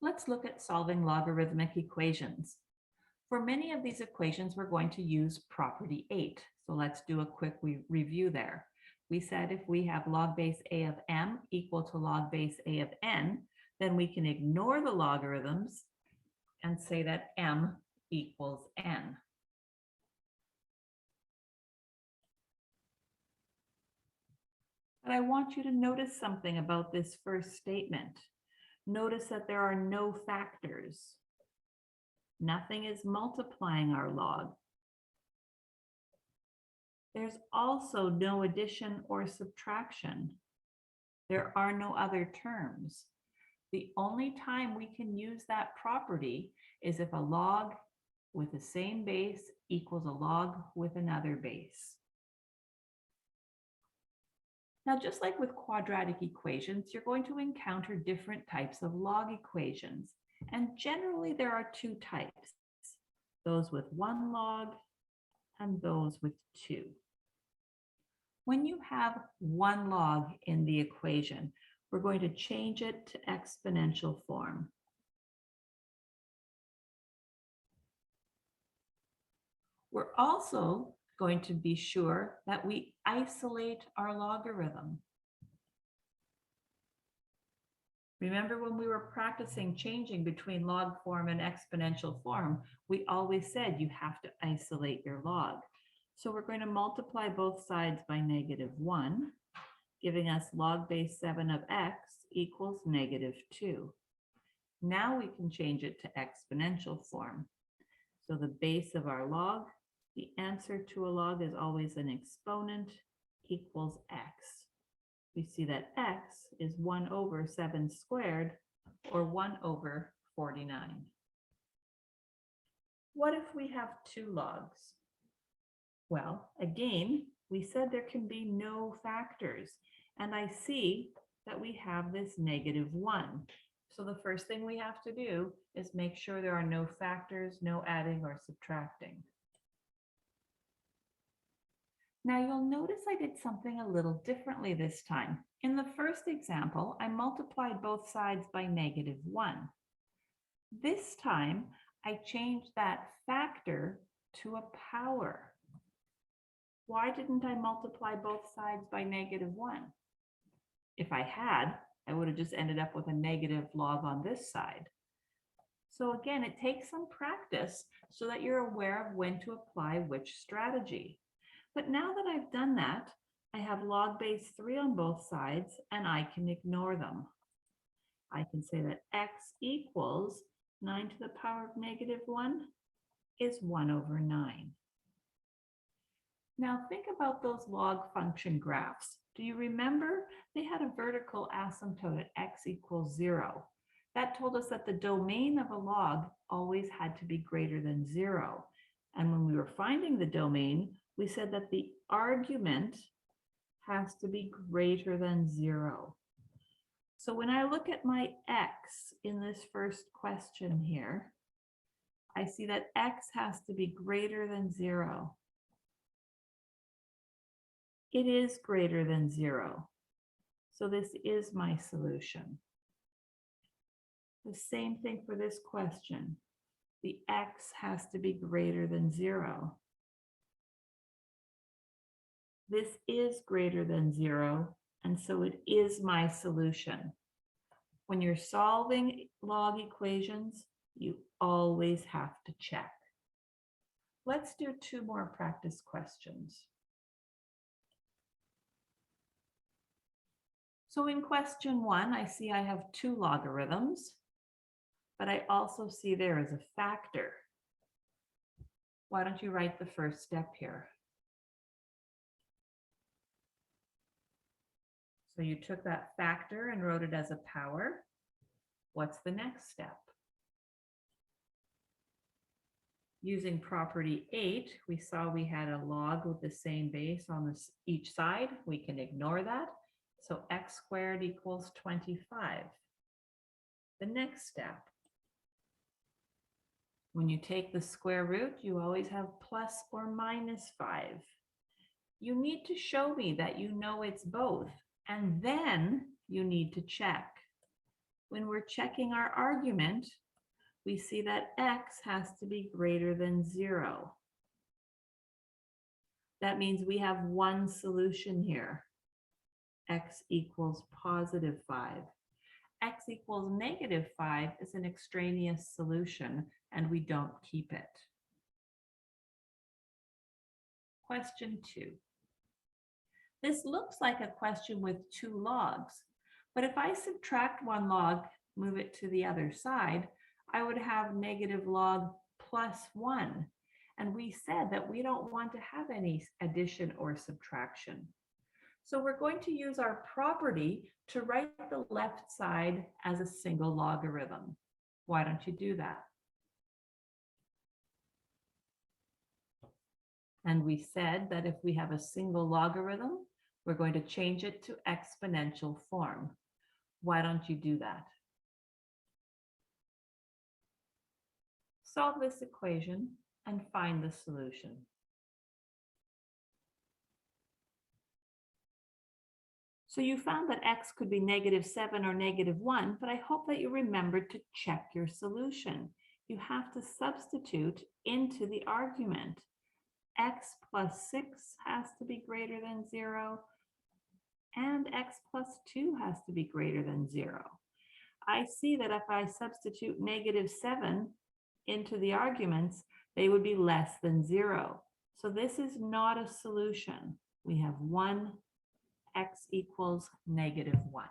Let's look at solving logarithmic equations. For many of these equations, we're going to use property 8. So let's do a quick review there. We said if we have log base a of m equal to log base a of n, then we can ignore the logarithms and say that m equals n. But I want you to notice something about this first statement. Notice that there are no factors. Nothing is multiplying our log. There's also no addition or subtraction. There are no other terms. The only time we can use that property is if a log with the same base equals a log with another base. Now, just like with quadratic equations, you're going to encounter different types of log equations. And generally, there are two types, those with one log and those with two. When you have one log in the equation, we're going to change it to exponential form. We're also going to be sure that we isolate our logarithm. Remember when we were practicing changing between log form and exponential form, we always said you have to isolate your log. So we're going to multiply both sides by -1, giving us log base 7 of x equals -2. Now we can change it to exponential form. So the base of our log, the answer to a log is always an exponent, equals x. We see that x is 1 over 7 squared, or 1 over 49. What if we have two logs? Well, again, we said there can be no factors, and I see that we have this -1. So the first thing we have to do is make sure there are no factors, no adding or subtracting. Now you'll notice I did something a little differently this time. In the first example, I multiplied both sides by -1. This time, I changed that factor to a power. Why didn't I multiply both sides by -1? If I had, I would have just ended up with a negative log on this side. So again, it takes some practice so that you're aware of when to apply which strategy. But now that I've done that, I have log base 3 on both sides, and I can ignore them. I can say that x equals 9 to the power of -1 is 1 over 9. Now think about those log function graphs. Do you remember they had a vertical asymptote at x equals 0? That told us that the domain of a log always had to be greater than 0. And when we were finding the domain, we said that the argument has to be greater than 0. So when I look at my x in this first question here, I see that x has to be greater than 0. It is greater than 0. So this is my solution. The same thing for this question. The x has to be greater than 0. This is greater than 0, and so it is my solution. When you're solving log equations, you always have to check. Let's do 2 more practice questions. So in question 1, I see I have 2 logarithms, but I also see there is a factor. Why don't you write the first step here? So you took that factor and wrote it as a power. What's the next step? Using property 8, we saw we had a log with the same base on each side. We can ignore that. So x squared equals 25. The next step. When you take the square root, you always have plus or minus 5. You need to show me that you know it's both, and then you need to check. when we're checking our argument, we see that x has to be greater than 0. That means we have one solution here. X equals positive 5. X equals negative 5 is an extraneous solution, and we don't keep it. Question 2. This looks like a question with 2 logs, but if I subtract one log, move it to the other side, I would have negative log plus 1. And we said that we don't want to have any addition or subtraction. So we're going to use our property to write the left side as a single logarithm. Why don't you do that? And we said that if we have a single logarithm, we're going to change it to exponential form. Why don't you do that? Solve this equation and find the solution. So you found that x could be negative 7 or negative 1, but I hope that you remembered to check your solution. You have to substitute into the argument. X plus 6 has to be greater than 0, and x plus 2 has to be greater than 0. I see that if I substitute negative 7 into the arguments, they would be less than 0. So this is not a solution. We have 1, x equals negative 1.